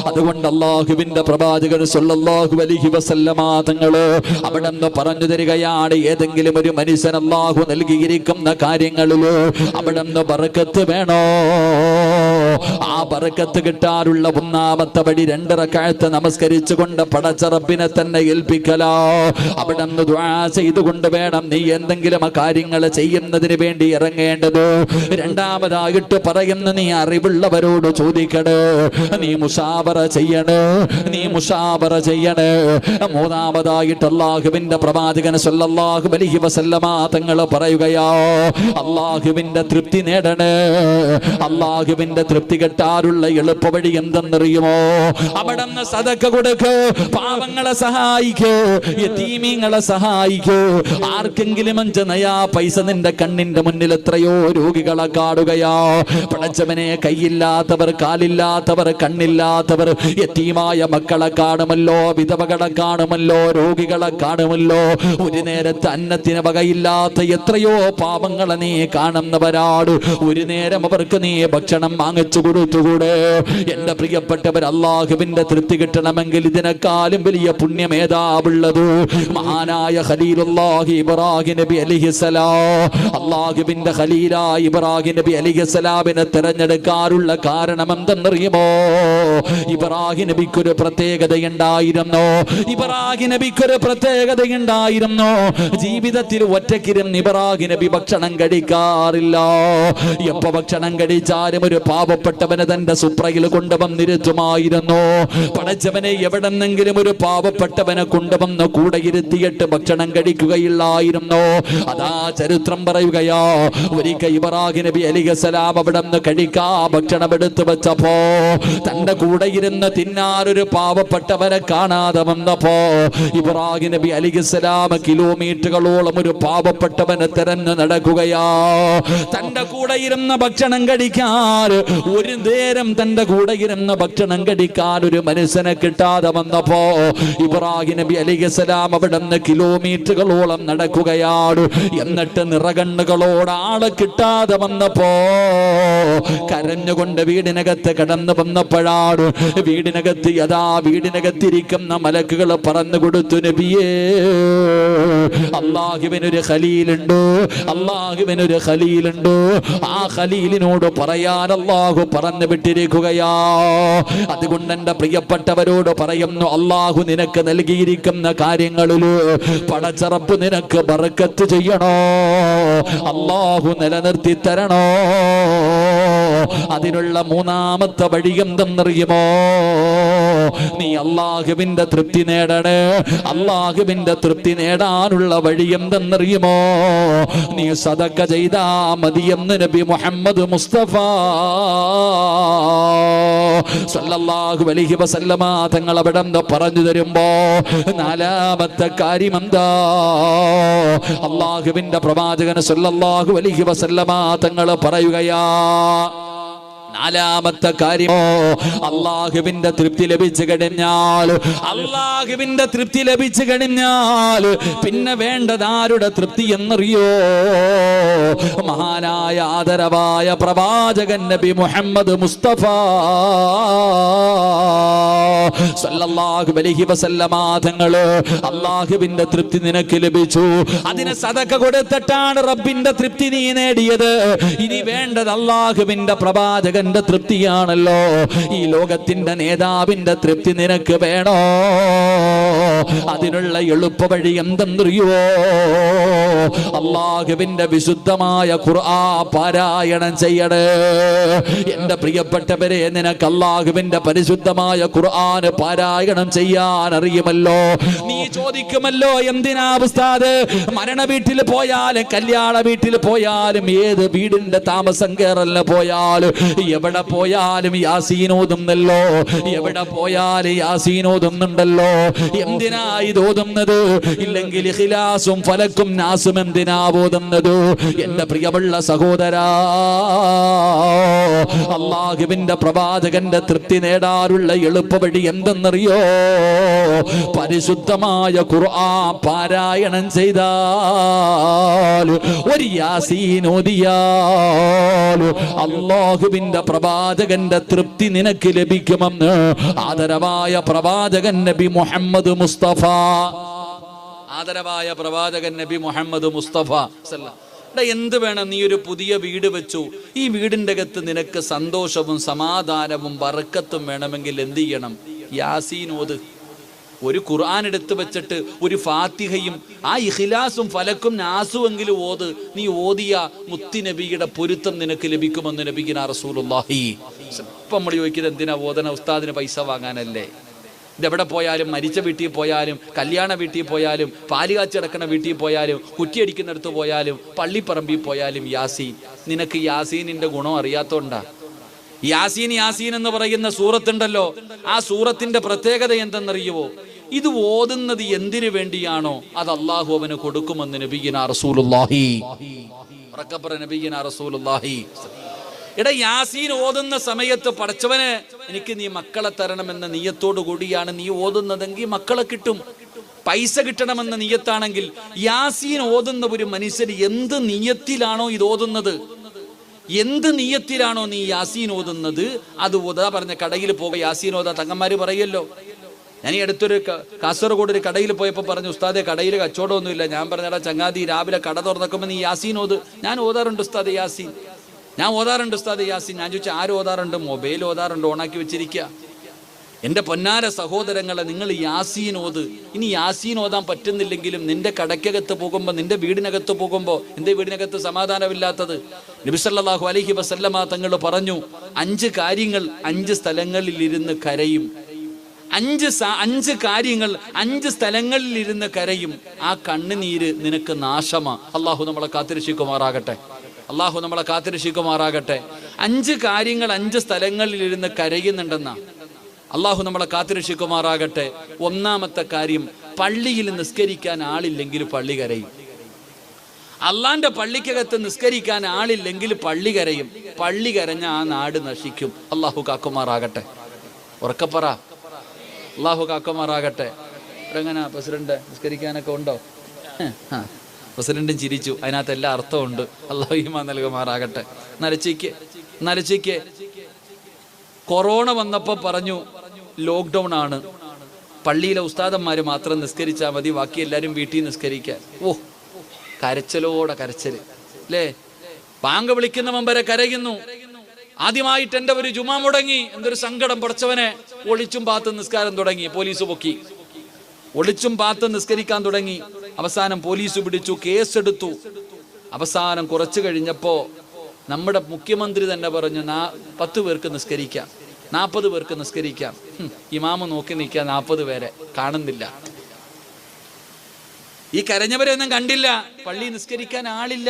അതുകൊണ്ട് അല്ലാഹുവിന്റെ പ്രവാചകൻ സ്വല്ലല്ലാഹു അലൈഹി വസല്ലമ തങ്ങള് അവിടെന്ന് പറഞ്ഞു തരികയാണ്, ഏതെങ്കിലും ഒരു മനുഷ്യൻ അല്ലാഹു നൽകിയിരിക്കുന്ന കാര്യങ്ങളിൽ അവിടെന്ന് ബർക്കത്ത് വേണോ? ആ ബർക്കത്ത് കിട്ടാനുള്ള ഒന്നാമത്തെ വഴി 2 റക്അത്ത് നമസ്കരിച്ചുകൊണ്ട് പടച്ച റബ്ബിനെ തന്നെ ഏൽപ്പിക്കലാ. അവിടെന്ന് ദുആ ചെയ്തുകൊണ്ട് വേണം നീ എന്തെങ്കിലും കാര്യങ്ങൾ ചെയ്യുന്നതിന് വേണ്ടി ഇറങ്ങേണ്ടത്. രണ്ടാമതായിട്ട് പറയുന്ന, നീ അറിവുള്ളവരോട് ചോദിക്കണേ, നീ മുശാവറ ചെയ്യണേ, നീ മുശാവറ ചെയ്യണേ. മൂന്നാമതായിട്ട് അല്ലാഹുവിന്റെ പ്രവാചകൻ സ്വല്ലല്ലാഹു അലൈഹി വസല്ലമ തങ്ങൾ പറയുകയാ, അല്ലാഹുവിന്റെ തൃപ്തി നേടണേ. അല്ലാഹുവിന്റെ തൃപ്തി കിട്ടാനുള്ള എളുപ്പവഴി എന്തെന്നറിയുമോ? അവിടുന്ന് സദക്ക കൊടുക്ക്, പാവങ്ങളെ സഹായിക്കൂ, യതീമീങ്ങളെ സഹായിക്കൂ. ആർക്കെങ്കിലും 5 നയാ പൈസ നിന്റെ കണ്ണിന്റെ മുന്നിൽ എത്രയോ രോഗികളെ കാണുകയാ. പടച്ചവനെ, കൈയില്ലാത്തവർ, കാലില്ലാത്തവർ, കണ്ണില്ലാത്തവർ, യതീമായ മക്കളെ കാണുമല്ലോ, വിധവകളെ കാണുമല്ലോ, രോഗികളെ കാണുമല്ലോ. ഒരു നേരത്തെ അന്നത്തിന് വകയില്ലാത്ത എത്രയോ പാവങ്ങളെ നീ കാണുന്നവരാണ്. ഒരു നേരം അവർക്ക് നീ ഭക്ഷണം വാങ്ങിച്ചു കൊടുത്തുകൂടെ? എന്റെ പ്രിയപ്പെട്ടവർ, അല്ലാഹുവിന്റെ തൃപ്തി കിട്ടണമെങ്കിൽ ഇതിനേക്കാളും വലിയ പുണ്യമേതാവുള്ളത്? മഹാനായ ഖലീലുല്ലാഹി ഇബ്രാഹിം നബി അലൈഹിസ്സലാം, അല്ലാഹുവിന്റെ ഖലീലായ ഇബ്രാഹിം നബി അലൈഹിസ്സലാമിനെ തിരഞ്ഞെടുക്കാനുള്ള കാരണം എന്തെന്നറിയുമോ? ഇബ്രാഹിം നബിക്കൊരു പ്രത്യേകതയുണ്ടായിരുന്നു. ഇബ്രാഹിം നബിക്കൊരു പ്രത്യേകതയുണ്ടായിരുന്നു. ജീവിതത്തിൽ ഒറ്റയ്ക്കിരുന്ന് ഇബ്രാഹിം നബി ഭക്ഷണം കഴിക്കാറില്ല. എപ്പോ ഭക്ഷണം കഴിച്ചാലും ഒരു പാവപ്പെട്ടവനെ തന്റെ സുപ്രയിൽ കൊണ്ടുവന്നിരുത്തുമായിരുന്നു. പടച്ചവനെ, എവിടെന്നെങ്കിലും ഒരു പാവപ്പെട്ടവനെ കൊണ്ടുവന്ന് കൂടെ ഇരുത്തിയിട്ട് ഭക്ഷണം കഴിക്കുകയില്ലായിരുന്നു. അതാ ചരിത്രം പറയുകയോ, ഒരിക്കൽ ഇബ്രാഹിം നബി അലൈഹിസ്സലാം അവിടെ നിന്ന് കഴിക്കാ ഭക്ഷണം എടുത്തു വെച്ചപ്പോ തന്റെ കൂടെ ഇരുന്ന് തിന്നാനൊരു പാവപ്പെട്ടവനെ കാണാതെ വന്നപ്പോ ഇബ്രാഹിം നബി അലൈഹിസ്സലാം കിലോമീറ്ററുകളോളം ഒരു പാവപ്പെട്ടവനെ തിരഞ്ഞു നടക്കുകയാ. തന്റെ കൂടെ ഇരുന്ന ഭക്ഷണം കഴിക്കാൻ, ഒരു നേരം തന്റെ കൂടെ ഇരുന്ന ഭക്ഷണം കഴിക്കാൻ ഒരു മനുഷ്യനെ കിട്ടാതെ വന്നപ്പോ ഇബ്രാഹിം നബി അലൈഹിസ്സലാം അവിടെ നിന്ന് കിലോമീറ്ററുകളോളം നടക്കുകയാണ്. എന്നിട്ട് നിറകണ്ണുകളോട് ആളെ കിട്ടാതെ വന്നപ്പോ കരഞ്ഞുകൊണ്ട് വീടിനകത്ത് കടന്നു വന്നപ്പോഴാണ് വീടിനകത്തിരിക്കുന്ന മലക്കുകൾ പറഞ്ഞു കൊടുത്തു, നബിയേ, അല്ലാഹുവിനൊരു ഖലീലുണ്ട്, അല്ലാഹുവിനൊരു ഖലീലുണ്ട്. ആ ഖലീലിനോട് പറയാൻ അല്ലാഹു പറഞ്ഞു വിട്ടിരിക്കുകയാ. അതുകൊണ്ട് എന്റെ പ്രിയപ്പെട്ടവരോട് പറയുന്നു, അല്ലാഹു നിനക്ക് നൽകിയിരിക്കുന്ന കാര്യങ്ങളിൽ പടച്ച റബ്ബ് നിനക്ക് ബർക്കത്ത് ചെയ്യണോ? അല്ലാഹു നിലനിർത്തി തരണോ? അതിനുള്ള മൂന്നാമത്തെ വഴി എന്തെന്നറിയുമോ? നീ അല്ലാഹുവിന്റെ തൃപ്തി നേടണേ. അല്ലാഹുവിന്റെ തൃപ്തി നേടാനുള്ള വഴി എന്തെന്നറിയുമോ? നീ സദക്ക ചെയ്താ മതിയെന്ന് നബി മുഹമ്മദ് മുസ്തഫ സല്ലല്ലാഹു അലൈഹി വസല്ലമ തങ്ങൾ അവിടെ പറഞ്ഞു തരുമ്പോ നാലാമത്തെ കാര്യം എന്താ? അല്ലാഹുവിന്റെ പ്രവാചകൻ സല്ലല്ലാഹു അലൈഹി വസല്ലമ തങ്ങൾ പറയുകയാ, നാലാമത്തെ കാര്യം, അല്ലാഹുവിന്റെ തൃപ്തി ലഭിച്ചു കഴിഞ്ഞാൽ, അല്ലാഹുവിന്റെ തൃപ്തി ലഭിച്ചു കഴിഞ്ഞാൽ പിന്നെ വേണ്ടത് ആരുടെ തൃപ്തി എന്നറിയോ? മഹാനായ ആദരവായ പ്രവാചകൻ നബി മുഹമ്മദ് മുസ്തഫ സല്ലല്ലാഹു അലൈഹി വസല്ലമ തങ്ങൾ, അല്ലാഹുവിന്റെ തൃപ്തി നിനക്ക് ലഭിച്ചു. അതിന് സദഖ കൊടുത്തിട്ടാണ് റബ്ബിന്റെ തൃപ്തി നീ നേടിയത്. ഇനി വേണ്ടത് അല്ലാഹുവിന്റെ പ്രവാചകന്റെ തൃപ്തിയാണല്ലോ. ഈ ലോകത്തിന്റെ നേതാവിന്റെ തൃപ്തി നിനക്ക് വേണോ? അതിനുള്ള എളുപ്പ വഴി എന്തെന്നറിയോ? അല്ലാഹുവിന്റെ വിശുദ്ധമായ ഖുർആൻ പാരായണം ചെയ്യണേ. എന്റെ പ്രിയപ്പെട്ടവരെ, നിനക്ക് അല്ലാഹുവിന്റെ പരിശുദ്ധമായ ഖുർആൻ പാരായണം ചെയ്യാൻ അറിയുമല്ലോ. നീ ചോദിക്കുമല്ലോ, എന്തിനാ ഉസ്താദ് മരണ വീട്ടിൽ പോയാലും കല്യാണ വീട്ടിൽ പോയാലും ഏത് വീടിന്റെ താമസം കേറലിന് പോയാലും എവിടെ പോയാലും യാസീൻ ഓതുന്നല്ലോ, എവിടെ പോയാലും യാസീൻ ഓതുന്നുണ്ടല്ലോ. എന്തിനാ ഇത് ഓതുന്നത്? ഇല്ലെങ്കിൽ ഇഖ്ലാസും ഫലക്കും നാസും എന്തിനാ ഓതുന്നത്? എന്റെ പ്രിയമുള്ള സഹോദരാ, അല്ലാഹുവിന്റെ പ്രവാചകന്റെ തൃപ്തി നേടാനുള്ള എളുപ്പവഴി എന്തെന്നറിയോ? പരിശുദ്ധമായ ഖുർആൻ പാരായണം ചെയ്താൽ, ഒരു യാസീൻ ഓതിയാൽ അല്ലാഹുവിന്റെ പ്രവാചകന്റെ തൃപ്തി നിനക്ക് ലഭിക്കുമെന്ന് ആദരവായ പ്രവാചകൻ നബി മുഹമ്മദ് മുസ്തഫ. ആദരവായ പ്രവാചകൻ നബി മുഹമ്മദ് മുസ്തഫ എന്ത് വേണം? നീ ഒരു പുതിയ വീട് വെച്ചു, ഈ വീടിന്റെ അകത്ത് നിനക്ക് സന്തോഷവും സമാധാനവും ബറക്കത്തും വേണമെങ്കിൽ എന്ത് ചെയ്യണം? യാസീൻ ഓത്. ഒരു ഖുർആൻ എടുത്തു വെച്ചിട്ട് ഒരു ഫാത്തിഹയും ആ ഇഖ്ലാസും ഫലക്കും നാസുവെങ്കിലും ഓത്. നീ ഓതിയ മുത്തി നബിയുടെ പൊരുത്തം നിനക്ക് ലഭിക്കുമെന്ന് നബിയിന റസൂലുള്ളാഹി. ഇപ്പം നമ്മൾ ചോദിക്കുന്നത് എന്തിനാ ഓതന? ഉസ്താദിന് പൈസ വാങ്ങാനല്ലേ? ഇതെവിടെ പോയാലും, മരിച്ച വീട്ടിൽ പോയാലും, കല്യാണ വീട്ടിൽ പോയാലും, പാലുകാച്ചി കിടക്കുന്ന വീട്ടിൽ പോയാലും, കുറ്റിയടിക്കുന്നിടത്ത് പോയാലും, പള്ളിപ്പറമ്പിൽ പോയാലും യാസീൻ. നിനക്ക് യാസീനിന്റെ ഗുണം അറിയാത്തോണ്ടാ. യാസീൻ യാസീൻ എന്ന് പറയുന്ന സൂറത്തുണ്ടല്ലോ, ആ സൂറത്തിന്റെ പ്രത്യേകത എന്തെന്നറിയുവോ? ഇത് ഓതുന്നത് എന്തിനു വേണ്ടിയാണോ അത് അള്ളാഹു അവന് കൊടുക്കുമെന്ന് നബിയിന റസൂലുള്ളാഹി. നബിയിന റസൂലുള്ളാഹി. എടാ, യാസീൻ ഓതുന്ന സമയത്ത് പടച്ചവന് എനിക്ക് നീ മക്കളെ തരണമെന്ന നീയത്തോടു കൂടിയാണ് നീ ഓതുന്നതെങ്കിൽ മക്കളെ കിട്ടും. പൈസ കിട്ടണമെന്ന നീയത്താണെങ്കിൽ യാസീൻ ഓതുന്ന ഒരു മനുഷ്യൻ എന്ത് നീയത്തിലാണോ ഇത് ഓതുന്നത്, എന്ത് നീയത്തിലാണോ നീ യാസീൻ ഓതുന്നത്, അത് ഓതാ. പറഞ്ഞ കടയിൽ പോക യാസീൻ ഓതാ തങ്ങന്മാര് പറയല്ലോ. ഞാൻ ഈ അടുത്തൊരു കാസർഗോഡ് ഒരു കടയിൽ പോയപ്പോൾ പറഞ്ഞു, ഉസ്താദെ കടയിൽ കച്ചവടമൊന്നുമില്ല. ഞാൻ പറഞ്ഞടാ ചങ്ങാതി, രാവിലെ കട തുറന്നേക്കുമ്പോൾ നീ യാസീൻ ഓത്. ഞാൻ ഓതാറുണ്ട് ഉസ്താദ് യാസീൻ, ഞാൻ ഓതാറുണ്ട് ഉസ്താദ് യാസീൻ. ഞാൻ ചോദിച്ചാൽ ആര് ഓതാറുണ്ട്? മൊബൈൽ ഓതാറുണ്ട്, ഓണാക്കി വെച്ചിരിക്കുക. എൻ്റെ പൊന്നാര സഹോദരങ്ങളെ, നിങ്ങൾ യാസീൻ ഓത്. ഇനി യാസീൻ ഓതാൻ പറ്റുന്നില്ലെങ്കിലും നിന്റെ കടയ്ക്കകത്ത് പോകുമ്പോൾ, നിന്റെ വീടിനകത്ത് പോകുമ്പോൾ, എന്തേ വീടിനകത്ത് സമാധാനമില്ലാത്തത്? നബി സല്ലല്ലാഹു അലൈഹി വസല്ലമ തങ്ങൾ പറഞ്ഞു, 5 കാര്യങ്ങൾ 5 സ്ഥലങ്ങളിൽ ഇരുന്ന് കരയും. 5 കാര്യങ്ങൾ 5 സ്ഥലങ്ങളിൽ ഇരുന്ന് കരയും. ആ കണ്ണുനീര് നിനക്ക് നാശമാ. അള്ളാഹു നമ്മളെ കാത്തിരക്ഷിക്കുമാറാകട്ടെ. അള്ളാഹു നമ്മളെ കാത്തിരക്ഷിക്കുമാറാകട്ടെ. 5 കാര്യങ്ങൾ 5 സ്ഥലങ്ങളിൽ ഇരുന്ന് കരയുന്നുണ്ടെന്നാ. അള്ളാഹു നമ്മളെ കാത്തിരക്ഷിക്കുമാറാകട്ടെ. ഒന്നാമത്തെ കാര്യം, പള്ളിയിൽ നിസ്കരിക്കാൻ ആളില്ലെങ്കിൽ പള്ളി കരയും. അള്ളാന്റെ പള്ളിക്കകത്ത് നിസ്കരിക്കാൻ ആളില്ലെങ്കിൽ പള്ളി കരയും. പള്ളി കരഞ്ഞ ആ നാട് നശിക്കും. അള്ളാഹു കാക്കുമാറാകട്ടെ. ഉറക്കപ്പറ, അള്ളാഹു കാക്കുമാറാകട്ടെ. എങ്ങനെ പ്രസിഡന്റ് നിസ്കരിക്കാനൊക്കെ ഉണ്ടോ? പ്രസിഡന്റും ചിരിച്ചു. അതിനകത്ത് എല്ലാ അർത്ഥമുണ്ട്. അള്ളാഹു ഈമാൻ നൽകുമാറാകട്ടെ. നരച്ചിക്ക് കൊറോണ വന്നപ്പോൾ പറഞ്ഞു ലോക്ക്ഡൗൺ ആണ്, പള്ളിയിലെ ഉസ്താദന്മാര് മാത്രം നിസ്കരിച്ചാൽ മതി, ബാക്കി എല്ലാവരും വീട്ടിൽ നിസ്കരിക്കാൻ. ഓ, കരച്ചിലോടെ കരച്ചില് അല്ലേ? ബാങ്ക് വിളിക്കുന്ന മുമ്പരെ കരയുന്നു. ആദ്യമായിട്ട് എൻ്റെ ഒരു ജുമാ മുടങ്ങി, എന്തൊരു സങ്കടം. പഠിച്ചവനെ ഒളിച്ചും പാത്ത് നിസ്കാരം തുടങ്ങി. പോലീസ് പൊക്കി, ഒളിച്ചും പാത്ത് നിസ്കരിക്കാൻ തുടങ്ങി. അവസാനം പോലീസ് പിടിച്ചു, കേസെടുത്തു. അവസാനം കുറച്ചു കഴിഞ്ഞപ്പോ നമ്മുടെ മുഖ്യമന്ത്രി തന്നെ പറഞ്ഞു, 10 പേർക്ക് നിസ്കരിക്കാം, 40 പേർക്ക് നിസ്കരിക്കാം. ഇമാമ നോക്കി നിൽക്കുക, 40 പേരെ കാണുന്നില്ല. ഈ കരഞ്ഞവരെ ഒന്നും കണ്ടില്ല. പള്ളി നിസ്കരിക്കാൻ ആളില്ല.